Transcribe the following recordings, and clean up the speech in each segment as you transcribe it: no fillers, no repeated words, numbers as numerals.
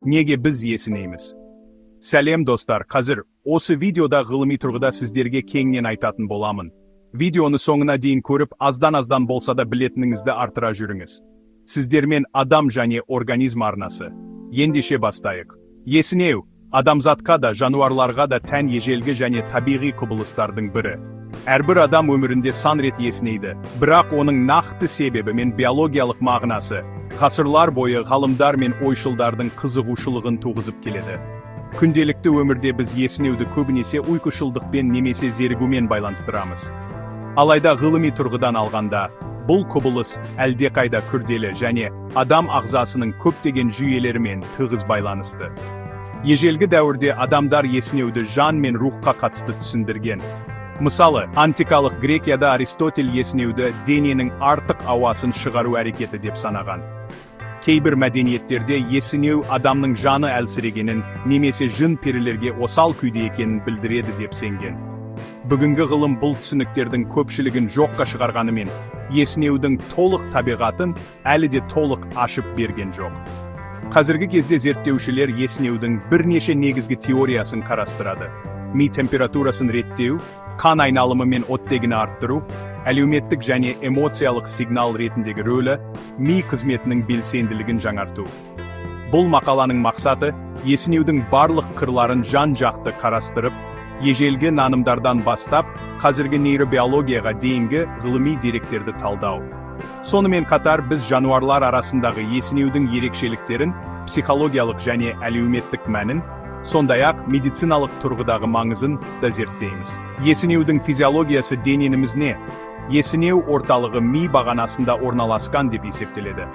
Неге біз есінейміз? Сәлем достар, қазір осы видеода ғылыми тұрғыда сіздерге кеңінен айтатын боламын. Видеоны соңына дейін көріп, аздан болса да білетініңізді артыра жүріңіз. Сіздермен адам және организм арнасы. Ендеше бастайық. Есінеу, адамзатқа да, жануарларға да тән ежелгі және табиғи құбылыстардың бірі. Әрбір адам өмірінде сан рет есінейді, бірақ оның нақты себебі мен биологиялық мағынасы ғасырлар бойы ғалымдар мен ойшылдардың қызығушылығын туғызып келеді. Күнделікті өмірде біз есінеуді көбінесе ұйқышылдықпен немесе зерігумен байланыстырамыз. Алайда ғылыми тұрғыдан алғанда, бұл құбылыс әлдеқайда күрделі және адам ағзасының көптеген жүйелерімен тығыз байланысты. Ежелгі дәуірде адамдар есінеуді жан мен рухқа қатысты түсіндірген. Мысалы, антикалық Грекияда Аристотель есінеуді дененің артық ауасын шығару әрекеті деп санаған. Кейбір мәдениеттерде есінеу адамның жаны әлсірегенін немесе жын перілерге осал күйде екенін білдіреді деп сенген. Бүгінгі ғылым бұл түсініктердің көпшілігін жоққа шығарғанымен, есінеудің толық табиғатын әлі де толық ашып берген жоқ. Қазіргі кезде зерттеушілер есінеудің бірнеше негізгі теориясын қарастырады. Ми температурасын реттеу, қан айналымы мен оттегіні арттыру, әлеуметтік және эмоциялық сигнал ретіндегі рөлі, ми қызметінің белсенділігін жаңарту. Бұл мақаланың мақсаты есінеудің барлық қырларын жан-жақты қарастырып, ежелгі нанымдардан бастап, қазіргі нейробиологияға дейінгі ғылыми деректерді талдау. Сонымен қатар біз жануарлар арасындағы есінеудің ерекшеліктерін, психологиялық және әлеуметтік мәнін, сондай-ақ медициналық тұрғыдағы маңызын да зерттейміз. Есінеудің физиологиясы дененіміз не? Есінеу орталығы ми бағанасында орналасқан деп есептеледі.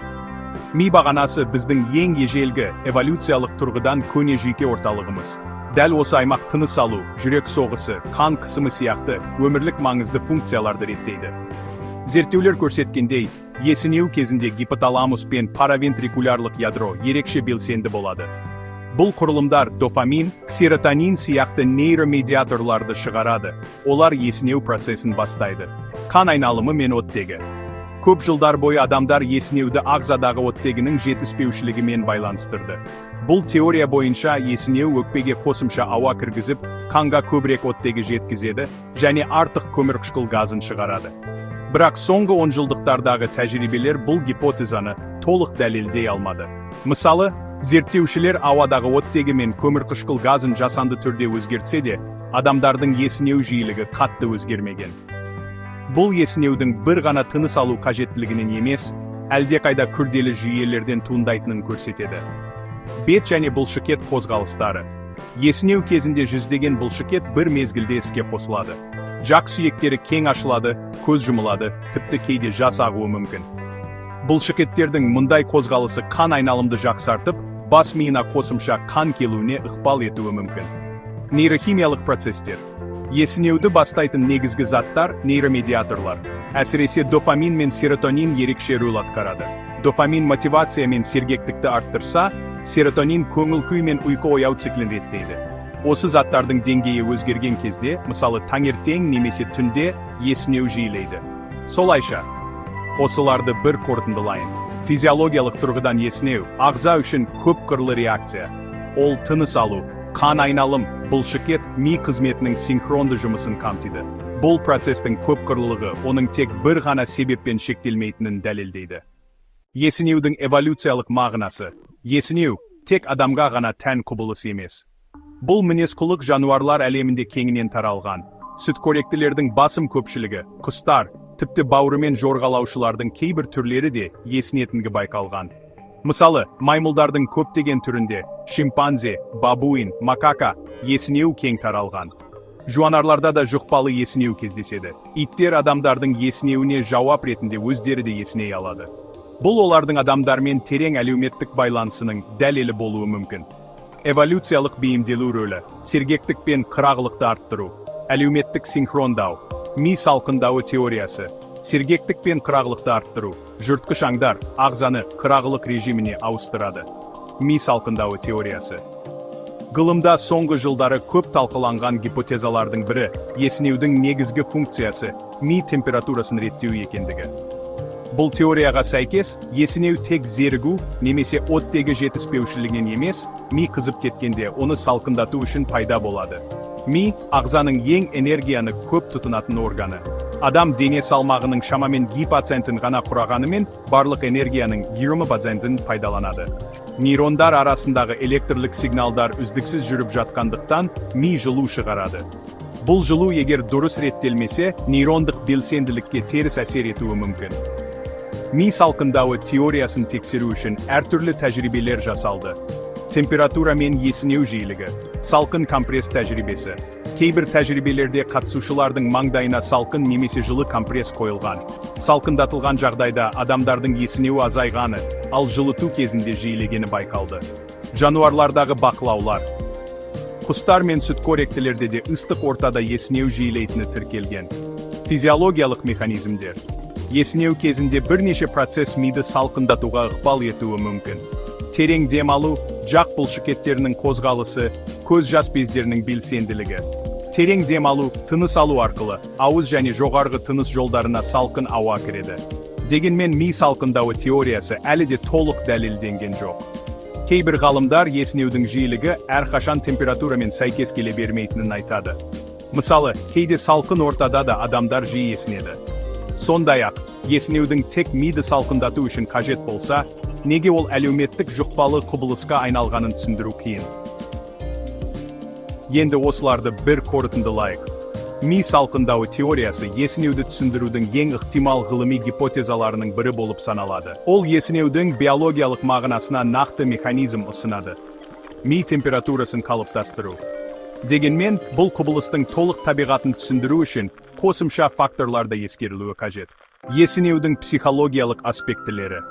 Ми бағанасы біздің ең ежелгі эволюциялық тұрғыдан көне жүйке орталығымыз. Дәл осы аймақ тыныс алу, жүрек соғысы, қан қысымы сияқты өмірлік маңызды функцияларды реттейді. Зерттеулер көрсеткендей, есінеу кезінде гипоталамус пен паравентрикулярлық ядро ерекше белсенді болады. Бұл құрылымдар дофамин, серотонин сияқты нейромедиаторларды шығарады. Олар есінеу процесін бастайды. Қан айналымы мен оттегі. Көп жылдар бойы адамдар есінеуді ағзадағы оттегінің жетіспеушілігімен байланыстырды. Бұл теория бойынша есінеу өкпеге қосымша ауа кіргізіп, қанға көбірек оттегі жеткізеді және артық көмірқышқыл газын шығарады. Бірақ соңғы 10 жылдықтардағы тәжірибелер бұл гипотезаны толық дәлелдей алмады. Мысалы, зерттеушілер ауадағы оттегі мен көмірқышқыл газын жасанды түрде өзгертсе де, адамдардың есінеу жиілігі қатты өзгермеген. Бұл есінеудің бір ғана тыныс алу қажеттілігінен емес, әлдеқайда күрделі жүйелерден туындайтынын көрсетеді. Бет және бұлшықет қозғалыстары. Есінеу кезінде жүздеген бұлшықет бір мезгілде іске қосылады. Жақ сүйектері кең ашылады, көз жұмылады, тіпті кейде жас ағуы мүмкін. Бұлшықеттердің мұндай қозғалысы қан айналымды жақсартып, бас миына қосымша қан келуіне ықпал етуі мүмкін. Нейрохимиялық процестер. Есінеуді бастайтын негізгі заттар нейромедиаторлар. Әсіресе дофамин мен серотонин ерекше рөл атқарады. Дофамин мотивация мен сергектікті арттырса, серотонин көңіл-күй мен ұйқы ояу циклін реттейді. Осы заттардың деңгейі өзгерген кезде, мысалы таңертең немесе түнде есінеу жиілейді. Солайша, осыларды бір қорытындылайын. Физиологиялық тұрғыдан есінеу ағза үшін көп қырлы реакция. Ол тыныс алу, қан айналым, бұлшықет, ми қызметінің синхронды жұмысын қамтиды. Бұл процестің көп қырлылығы оның тек бір ғана себеппен шектелмейтінін дәлелдейді. Есінеудің эволюциялық мағынасы. Есінеу тек адамға ғана тән құбылыс емес. Бұл мінез-құлық жануарлар әлемінде кеңінен таралған. Сүтқоректілердің басым көпшілігі, құстар, тіпті бауырымен жорғалаушылардың кейбір түрлері де есінетінгі байқалған. Мысалы, маймылдардың көптеген түрінде шимпанзе, бабуин, макака есінеу кең таралған. Жуанарларда да жұқпалы есінеу кездеседі. Иттер адамдардың есінеуіне жауап ретінде өздері де есіней алады. Бұл олардың адамдармен терең әлеуметтік байланысының дәлелі болуы мүмкін. Эволюциялық бейімделу рөлі, сергектік пен қырағылықты арттыру, әлеуметтік синхрондау, ми салқындауы теориясы, сергектік пен қырағылықты арттыру, жыртқыш аңдар ағзаны қырағылық режиміне ауыстырады. Ми салқындауы теориясы. Ғылымда соңғы жылдары көп талқыланған гипотезалардың бірі есінеудің негізгі функциясы ми температурасын реттеу екендігі. Бұл теорияға сәйкес, есінеу тек зерігу немесе оттегі жетіспеушілігінен емес, ми қызып кеткенде оны салқындату үшін пайда болады. Ми ағзаның ең энергияны көп тұтынатын органы. Адам дене салмағының шамамен 2% ғана құрағанымен, барлық энергияның 20% пайдаланады. Нейрондар арасындағы электрлік сигналдар үздіксіз жүріп жатқандықтан, ми жылу шығарады. Бұл жылу егер дұрыс реттелмесе, нейрондық белсенділікке теріс әсер етуі мүмкін. Ми салқындауы теориясын тексеру үшін әртүрлі тәжірибелер жасалды. Температура мен есінеу жиілігі, салқын компресс тәжірибесі. Кейбір тәжірибелерде қатысушылардың маңдайына салқын немесе жылы компресс қойылған. Салқындатылған жағдайда адамдардың есінеуі азайғаны, ал жылыту кезінде жиілегені байқалды. Жануарлардағы бақылаулар. Құстар мен сүтқоректілерде де ыстық ортада есінеу жиілейтіні тіркелген. Физиологиялық механизмдер. Есінеу кезінде бірнеше процесс миды салқындатуға ықпал етуі мүмкін. Терең демалу, жақ бұлшықеттерінің қозғалысы, көз жас бездерінің белсенділігі. Терең демалу, тыныс алу арқылы, ауыз және жоғарғы тыныс жолдарына салқын ауа кіреді. Дегенмен ми салқындауы теориясы әлі де толық дәлелденген жоқ. Кейбір ғалымдар есінеудің жиілігі әрқашан температурамен сәйкес келе бермейтінін айтады. Мысалы, кейде салқын ортада да адамдар жиі есінеді. Сондай-ақ, есінеудің тек миды салқындату үшін қажет болса, неге ол әлеуметтік жұқпалы құбылысқа айналғанын түсіндіру қиын. Енді осыларды бір қорытындылайық. Ми салқындауы теориясы есінеуді түсіндірудің ең ықтимал ғылыми гипотезаларының бірі болып саналады. Ол есінеудің биологиялық мағынасына нақты механизм ұсынады. Ми температурасын қалыптастыру. Дегенмен, бұл құбылыстың толық табиғатын түсіндіру үшін қосымша факторларды ескерілуі қажет. Есінеудің психологиялық аспектілері.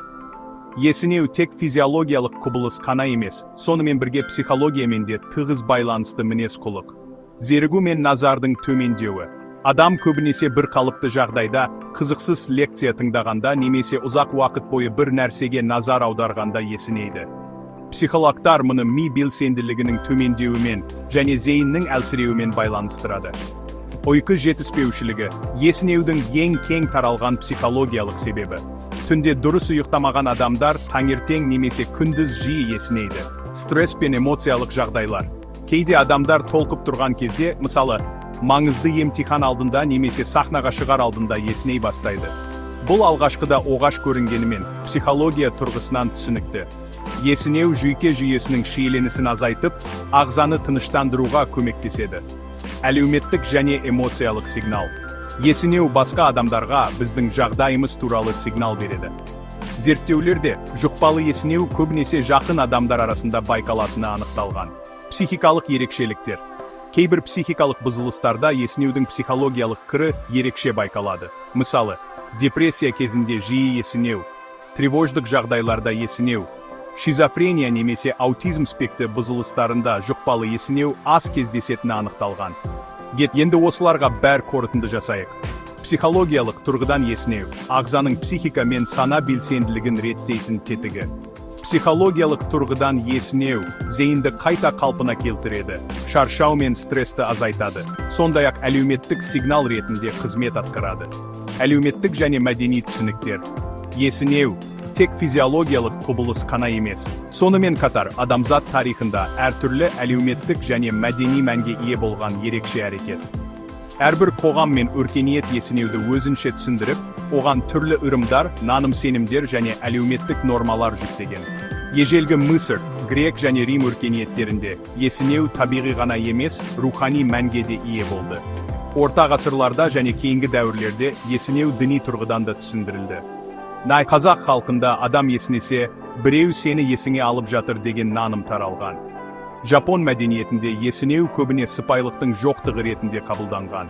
Есінеу тек физиологиялық құбылыс қана емес, сонымен бірге психологиямен де тығыз байланысты мінез-құлық. Зерігу мен назардың төмендеуі. Адам көбінесе бір қалыпты жағдайда, қызықсыз лекция тыңдағанда немесе ұзақ уақыт бойы бір нәрсеге назар аударғанда есінейді. Психологтар мұны ми белсенділігінің төмендеуімен және зейіннің әлсіреуімен байланыстырады. Ұйқы жетіспеушілігі, есінеудің ең кең таралған психологиялық себебі. Түнде дұрыс ұйықтамаған адамдар таңертең немесе күндіз жиі есінейді. Стресс пен эмоциялық жағдайлар. Кейде адамдар толқып тұрған кезде, мысалы, маңызды емтихан алдында немесе сахнаға шығар алдында есіней бастайды. Бұл алғашқыда оғаш көрінгенімен, психология тұрғысынан түсінікті. Есінеу жүйке жүйесінің шиеленісін азайтып, ағзаны тыныштандыруға көмектеседі. Әлеуметтік және эмоциялық сигнал. Есінеу басқа адамдарға біздің жағдайымыз туралы сигнал береді. Зерттеулерде жұқпалы есінеу көбінесе жақын адамдар арасында байқалатыны анықталған. Психикалық ерекшеліктер. Кейбір психикалық бұзылыстарда есінеудің психологиялық қыры ерекше байқалады. Мысалы, депрессия кезінде жиі есінеу, тревождық жағдайларда есінеу, шизофрения немесе аутизм спектрі бұзылыстарында жұқпалы есінеу аз кездесетіні анықталған. Енді осыларға бәр қорытынды жасайық. Психологиялық тұрғыдан есінеу, ағзаның психика мен сана белсенділігін реттейтін тетігі. Психологиялық тұрғыдан есінеу, зейінді қайта қалпына келтіреді, шаршау мен стрессті азайтады, сондай-ақ әлеуметтік сигнал ретінде қызмет атқарады. Әлеуметтік және мәдени түсініктер. Есінеу тек физиологиялық құбылыс қана емес, сонымен қатар адамзат тарихында әртүрлі әлеуметтік және мәдени мәнге ие болған ерекше әрекет. Әрбір қоғам мен өркениет есінеуді өзінше түсіндіріп, оған түрлі ырымдар, наным-сенімдер және әлеуметтік нормалар жүктеген. Ежелгі Мысыр, Грек және Рим өркениеттерінде есінеу табиғи ғана емес, рухани мәнге де ие болды. Орта ғасырларда және кейінгі дәуірлерде есінеу діни тұрғыдан да түсіндірілді. Қазақ халқында адам есінесе, біреу сені есіңе алып жатыр деген наным таралған. Жапон мәдениетінде есінеу көбіне сыпайылықтың жоқтығы ретінде қабылданған.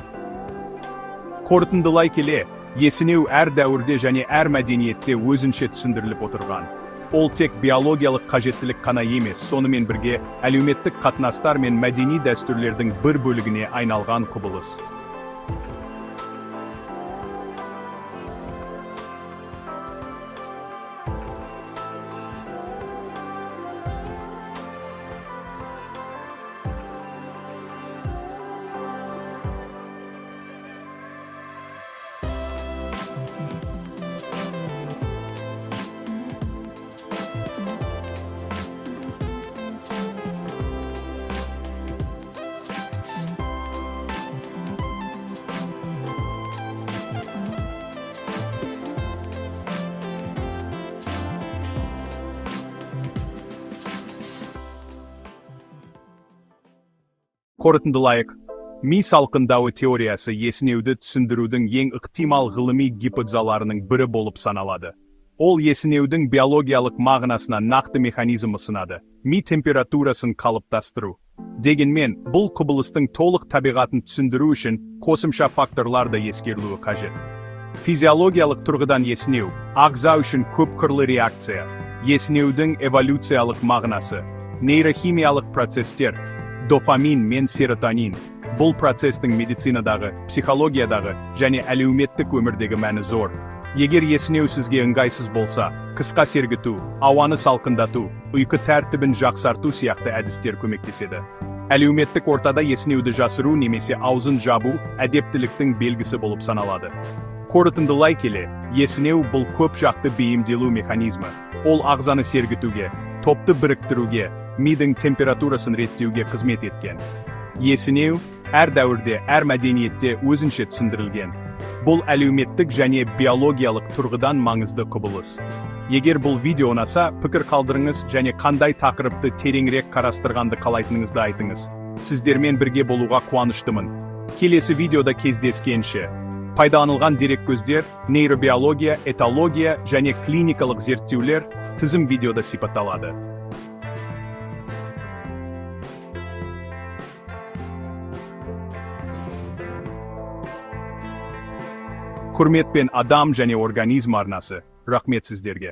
Қорытындылай келе, есінеу әр дәуірде және әр мәдениетте өзінше түсіндіріліп отырған. Ол тек биологиялық қажеттілік қана емес, сонымен бірге әлеуметтік қатынастар мен мәдени дәстүрлердің бір бөлігіне айналған құбылыс. Қорытындылайық. Ми салқындауы теориясы есінеуді түсіндірудің ең ықтимал ғылыми гипотезаларының бірі болып саналады. Ол есінеудің биологиялық мағынасына нақты механизм ұсынады. Ми температурасын қалыптастыру. Дегенмен, бұл құбылыстың толық табиғатын түсіндіру үшін қосымша факторлар да ескерілуі қажет. Физиологиялық тұрғыдан есінеу, ағза үшін көпқырлы реакция, есінеудің эволюциялық мағынасы, нейрохимиялық процестер, дофамин мен серотонин. Бұл процестің медицинадағы, психологиядағы және әлеуметтік өмірдегі мәні зор. Егер есінеу сізге ыңғайсыз болса, қысқа сергіту, ауаны салқындату, ұйқы тәртібін жақсарту сияқты әдістер көмектеседі. Әлеуметтік ортада есінеуді жасыру немесе аузын жабу әдептіліктің белгісі болып саналады. Қорытындылай келе, есінеу бұл көп жақты бейімделу механизмі. Ол ағзаны сергітуге, топты біріктіруге, мидың температурасын реттеуге қызмет еткен. Есінеу әр дәуірде, әр мәдениетте өзінше түсіндірілген. Бұл әлеуметтік және биологиялық тұрғыдан маңызды құбылыс. Егер бұл видео ұнаса, пікір қалдырыңыз және қандай тақырыпты тереңірек қарастырғанды қалайтыныңызды айтыңыз. Сіздермен бірге болуға қуаныштымын. Келесі видеода кездескенше. Пайдаланылған дереккөздер, нейробиология, этология және клиникалық зерттеулер тізім видеода сипатталады. Құрметпен адам және организм арнасы. Рахмет сіздерге.